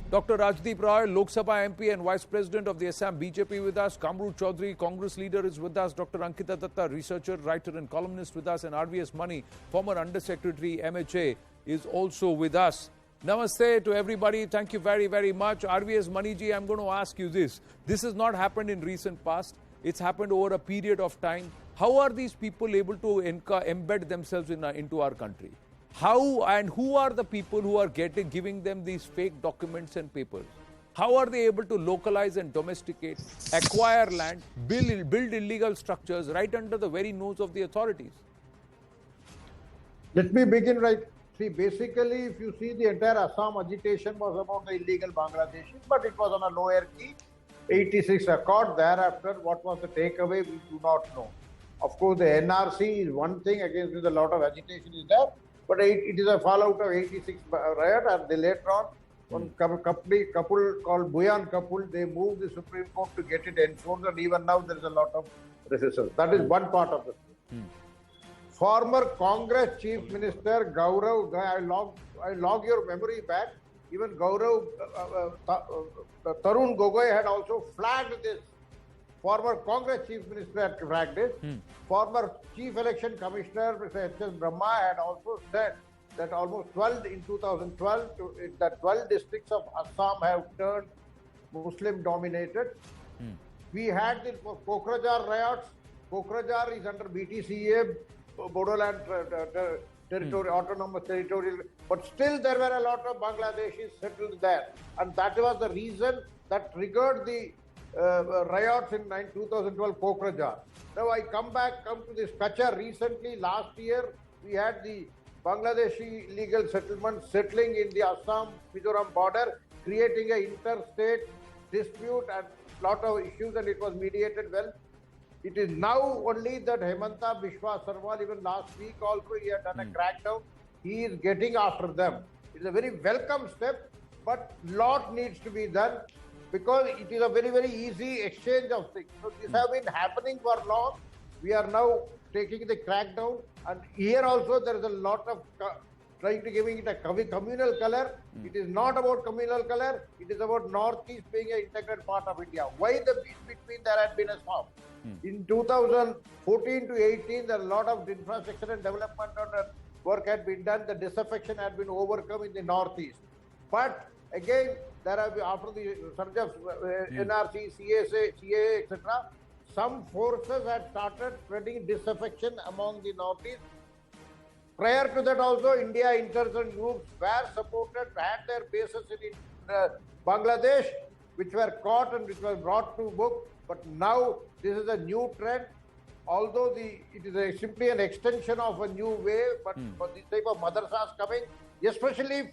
Dr. Rajdeep Roy, Lok Sabha MP and Vice President of the Assam BJP with us. Kamru Choudhary, Congress leader, is with us. Dr. Ankita Datta, researcher, writer and columnist with us. And RVS Mani, former Under Secretary, MHA, is also with us. Namaste to everybody. Thank you very, very much. RVS Mani ji, I'm going to ask you this. This has not happened in recent past. It's happened over a period of time. How are these people able to embed themselves into our country? How and who are the people who are giving them these fake documents and papers? How are they able to localize and domesticate, acquire land, build illegal structures right under the very nose of the authorities? Let me begin right. See, basically, if you see the entire Assam agitation was about the illegal Bangladeshis, but it was on a lower key. 86 Accord, thereafter, what was the takeaway, we do not know. Of course, the NRC is one thing, against which a lot of agitation is there, but it is a fallout of 86 riot, and they later on, one couple called Buyan couple, they moved the Supreme Court to get it enforced, and even now there is a lot of resistance. That is one part of the story. Former Congress Chief Minister Gaurav, I log your memory back, even Gaurav, Tarun Gogoi had also flagged this. Former Congress Chief Minister had flagged this. Former Chief Election Commissioner, Mr. H.S. Brahma, had also said that almost 12 in 2012, that 12 districts of Assam have turned Muslim dominated. We had the Kokrajhar riots. Kokrajhar is under BTCA, Bodoland territory, autonomous territorial, but still there were a lot of Bangladeshis settled there, and that was the reason that triggered the riots in 2012 Kokrajhar. Now I come to this Kachar. Recently, last year, we had the Bangladeshi legal settlement settling in the Assam-Mizoram border, creating an interstate dispute and lot of issues, and it was mediated well. It is now only that Hemanta Biswa Sarwal, even last week also, he had done a crackdown. He is getting after them. It is a very welcome step, but lot needs to be done because it is a very, very easy exchange of things. So this has been happening for long. We are now taking the crackdown, and here also there is a lot of trying to giving it a communal color. It is not about communal color. It is about Northeast being an integral part of India. Why the peace between there had been a swap? In 2014 to 18, there a lot of infrastructure and development work had been done. The disaffection had been overcome in the Northeast. But again, there have been, after the surge of NRC, CAA, etc., some forces had started spreading disaffection among the Northeast. Prior to that also, India insurgent groups were supported, had their bases in Bangladesh, which were caught and which were brought to book. But now this is a new trend. Although it is simply an extension of a new way, but this type of madrasas coming, especially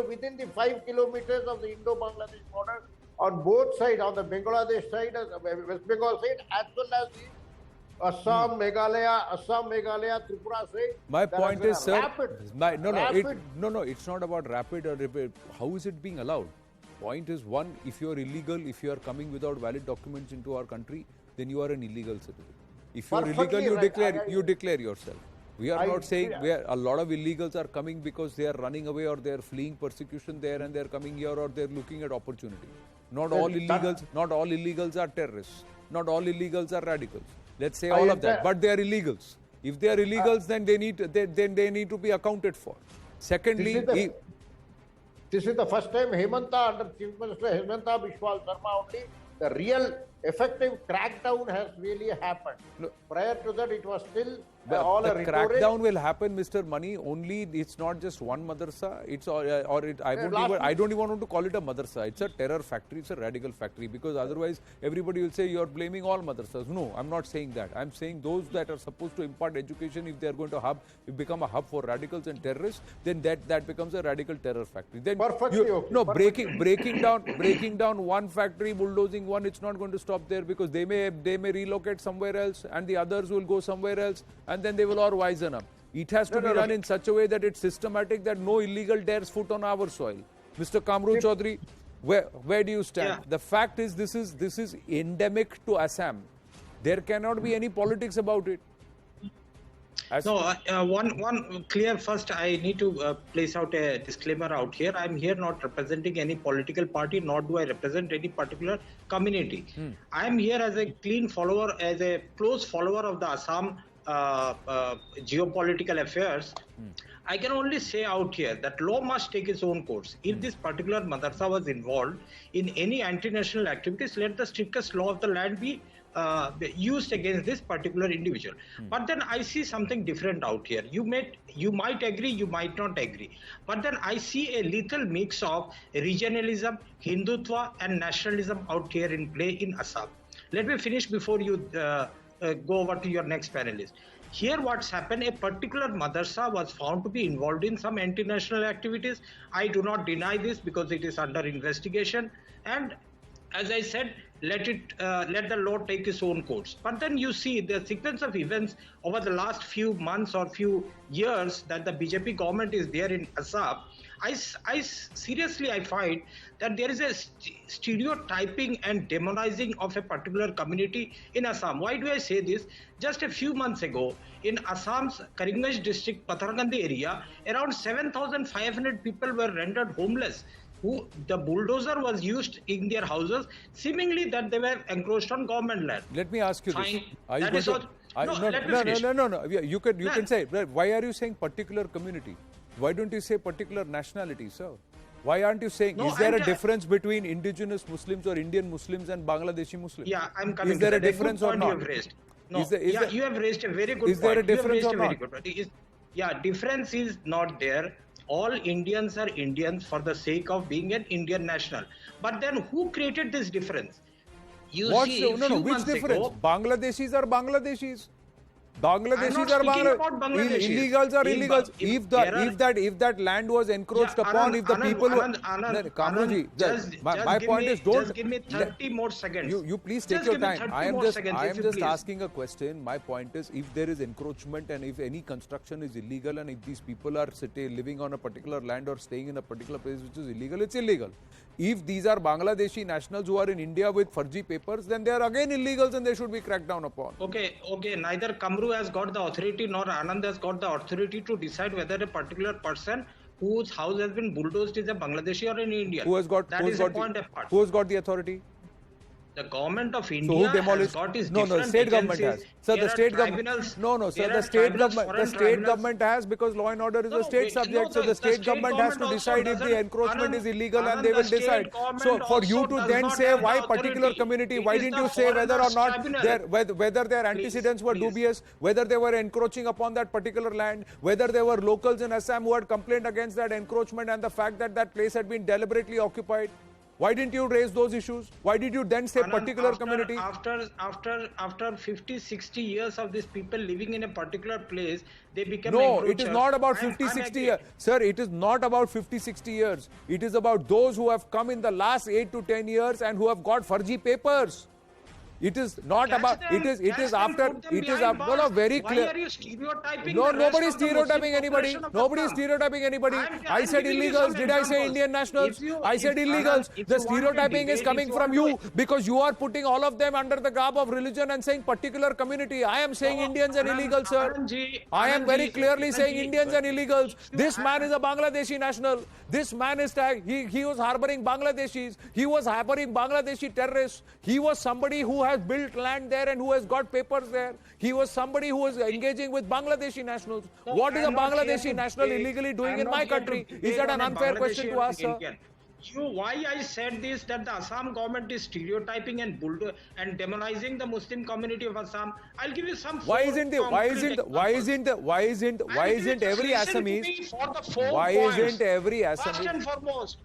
within the 5 kilometers of the Indo-Bangladesh border, on both sides, on the Bangladesh side, West Bengal side, as well as the Assam, Meghalaya, Tripura side. My point is, sir, no, it's not about rapid or rapid. How is it being allowed? Point is, one, if you are illegal, if you are coming without valid documents into our country, then you are an illegal citizen. If you are illegal, you declare yourself. We are not saying a lot of illegals are coming because they are running away or they are fleeing persecution there and they are coming here or they are looking at opportunity. Not all illegals are terrorists. Not all illegals are radicals. Let's say all of that, but they are illegals. If they are illegals, then they need to be accounted for. Secondly, this is the first time under Chief Minister Hemanta Biswa Sarma only, the real effective crackdown has really happened. Prior to that, it was still all a rhetoric. Crackdown will happen, Mr. Mani, only it's not just one madrasa. I don't even want to call it a madrasa. It's a terror factory. It's a radical factory, because otherwise everybody will say you are blaming all madrasas. No, I'm not saying that. I'm saying those that are supposed to impart education, if they are going to become a hub for radicals and terrorists, then that becomes a radical terror factory. Then breaking down one factory, bulldozing one, it's not going to stop there, because they may relocate somewhere else and the others will go somewhere else, and then they will all wisen up. It has to be run in such a way that it's systematic, that no illegal dares foot on our soil. Mr. Kamru Choudhary, where do you stand? Yeah. The fact is, this is endemic to Assam. There cannot be any politics about it. One clear first. I need to place out a disclaimer out here. I'm here not representing any political party, nor do I represent any particular community. I am here as a clean follower, as a close follower of the Assam geopolitical affairs. I can only say out here that law must take its own course. If this particular madrasa was involved in any anti-national activities, let the strictest law of the land be used against this particular individual. But then I see something different out here. You might agree, you might not agree. But then I see a lethal mix of regionalism, Hindutva and nationalism out here in play in Assam. Let me finish before you go over to your next panelist. Here what's happened, a particular madrasa was found to be involved in some anti-national activities. I do not deny this because it is under investigation. And as I said, let the law take its own course. But then you see the sequence of events over the last few months or few years that the BJP government is there in Assam. I seriously find that there is a stereotyping and demonizing of a particular community in Assam. Why do I say this? Just a few months ago, in Assam's Karimganj district, Pathargandi area, around 7,500 people were rendered homeless. The bulldozer was used in their houses, seemingly that they were encroached on government land. Let me ask you this. No. You can say, why are you saying particular community? Why don't you say particular nationality, sir? Why aren't you saying, is there a difference between indigenous Muslims or Indian Muslims and Bangladeshi Muslims? Yeah, I'm coming to that. Is there a difference or not? You have raised. No, you have raised a very good point. Is there a difference or not? Difference is not there. All Indians are Indians for the sake of being an Indian national. But then who created this difference? Which difference? Bangladeshis are Bangladeshis. Bangladeshis are Bangladeshis. Illegals are illegals. If that land was encroached upon, if the people were... Kamruji, my point is, don't... Just give me 30 more seconds. You please take your time. I am just asking a question. My point is, if there is encroachment and if any construction is illegal and if these people are living on a particular land or staying in a particular place which is illegal, it's illegal. If these are Bangladeshi nationals who are in India with furji papers, then they are again illegals and they should be cracked down upon. Okay. Neither Kamru has got the authority nor Anand has got the authority to decide whether a particular person whose house has been bulldozed is a Bangladeshi or an Indian. Who has got the authority? The government of India has got its the state government has. Sir, the state government. The state government has, because law and order is a state subject. So the state government has to decide if the encroachment is illegal and they will decide. So for you to then say why particular community, why didn't you say whether or not whether their antecedents were dubious, whether they were encroaching upon that particular land, whether there were locals in Assam who had complained against that encroachment and the fact that that place had been deliberately occupied? Why didn't you raise those issues? Why did you then say particular community? After 50, 60 years of these people living in a particular place, they become No, it is not about 50, 60 years. Sir, it is not about 50, 60 years. It is about those who have come in the last 8 to 10 years and who have got furji papers. It is not about, it is after, very clear. Why are you stereotyping? No, nobody is stereotyping anybody. Nobody is stereotyping anybody. I said illegals. Did I say Indian nationals? I said illegals. The stereotyping is coming from you because you are putting all of them under the garb of religion and saying particular community. I am saying Indians and illegals, sir. I am very clearly saying Indians and illegals. This man is a Bangladeshi national. This man is, he was harboring Bangladeshis. He was harboring Bangladeshi terrorists. He was somebody who has built land there and who has got papers there. He was somebody who was engaging with Bangladeshi nationals. What is a Bangladeshi national illegally doing in my country? Is that an unfair question to ask, sir? Why I said this, that the Assam government is stereotyping and demonizing the Muslim community of Assam. I'll give you some. Why isn't every Assamese? Why isn't every Assamese?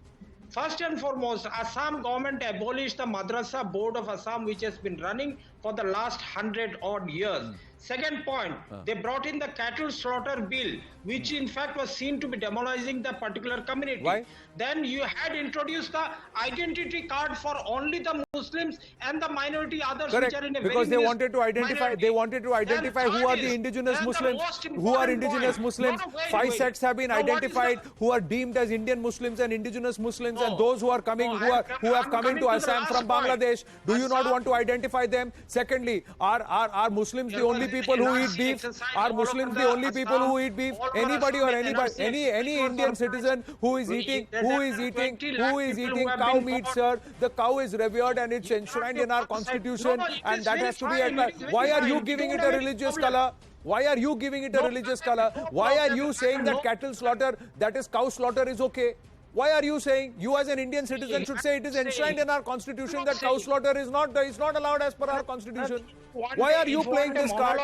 First and foremost, Assam government abolished the Madrasa Board of Assam, which has been running for the last 100 odd years. Second point, they brought in the cattle slaughter bill, which in fact was seen to be demoralizing the particular community. Why? Then you had introduced the identity card for only the Muslims and the minority others. Correct. Which are in a because very they wanted to identify. They wanted to identify who are the indigenous Muslims. Who are indigenous Muslims? 5 sects have been identified who are deemed as Indian Muslims and indigenous Muslims, and those who are coming who have come into Assam from Bangladesh. Do you not want to identify them? Secondly, are Muslims the only people who eat beef? Are Muslims the only people who eat beef? Anybody or anybody, any Indian citizen who is eating cow meat, sir, the cow is revered and it's enshrined in our constitution, and that has to be admired. Why are you giving it a religious color? Why are you giving it a religious color? Why are you saying that cattle slaughter, that is cow slaughter, is okay? Why are you saying, you as an Indian citizen should say it is enshrined in our constitution that cow slaughter is not allowed as per our constitution? Why are you playing this card?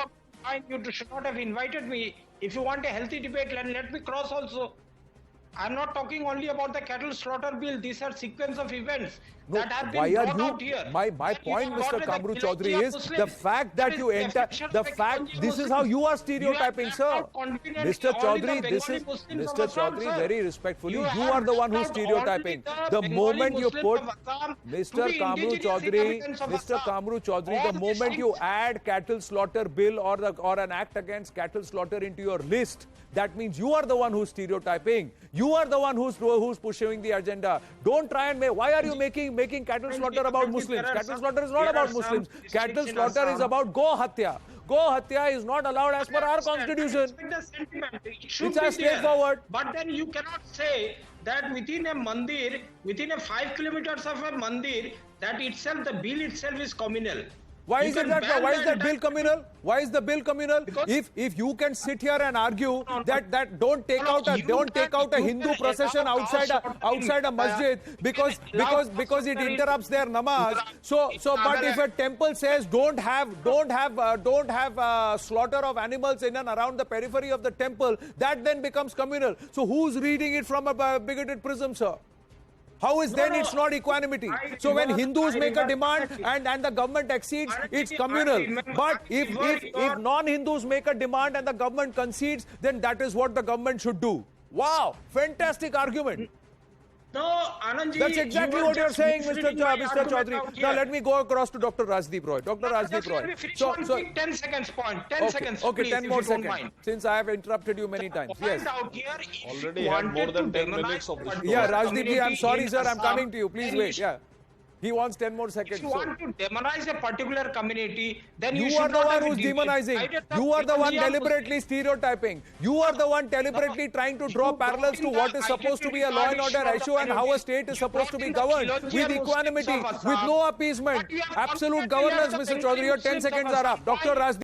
You should not have invited me. If you want a healthy debate, let me cross also. I'm not talking only about the cattle slaughter bill. These are sequence of events that have been brought out here. My point, Mr. Kamru Choudhary, is the fact that you enter, the fact, this is how you are stereotyping, sir. Mr. Choudhary, very respectfully, you are the one who's stereotyping. The moment you put, Mr. Kamru Choudhary, the moment you add cattle slaughter bill or an act against cattle slaughter into your list, that means you are the one who's stereotyping. You are the one who's pushing the agenda. Don't try and make. Why are you making cattle slaughter about Muslims? Cattle slaughter is not about Muslims. Cattle slaughter is about go hatya. Go hatya is not allowed as per our constitution. It's as straightforward. But then you cannot say that within a mandir, within a 5 kilometers of a mandir, that itself, the bill itself is communal. Why is that bill communal? Why is the bill communal? If you can sit here and argue that don't take out a Hindu procession outside a masjid because it interrupts their namaz. But if a temple says don't have slaughter of animals in and around the periphery of the temple, that then becomes communal. So who's reading it from a bigoted prism, sir? How is then it's not equanimity? So when Hindus make a demand and the government exceeds, it's communal. But if non-Hindus make a demand and the government concedes, then that is what the government should do. Wow, fantastic argument. No, Anandji, that's exactly what you're saying, Mr. Choudhary. Now let me go across to Dr. Rajdeep Roy. Dr. Rajdeep Roy. So 10 seconds point. 10 seconds. Okay, please, 10 more seconds. Since I have interrupted you many times. Yes. Already had more than 10 minutes of this. Yeah, Rajdeep, I'm sorry, sir. I'm coming to you. Please wait. Yeah. He wants 10 more seconds. If you want to demonize a particular community, then you are the one who's demonizing. You are the one deliberately stereotyping. You are the one deliberately trying to draw parallels to what is supposed to be a law and order issue and how a state is supposed to be governed with equanimity, with no appeasement. Absolute governance, Mr. Choudhary. Your 10 seconds are up. Dr. Rajdeep.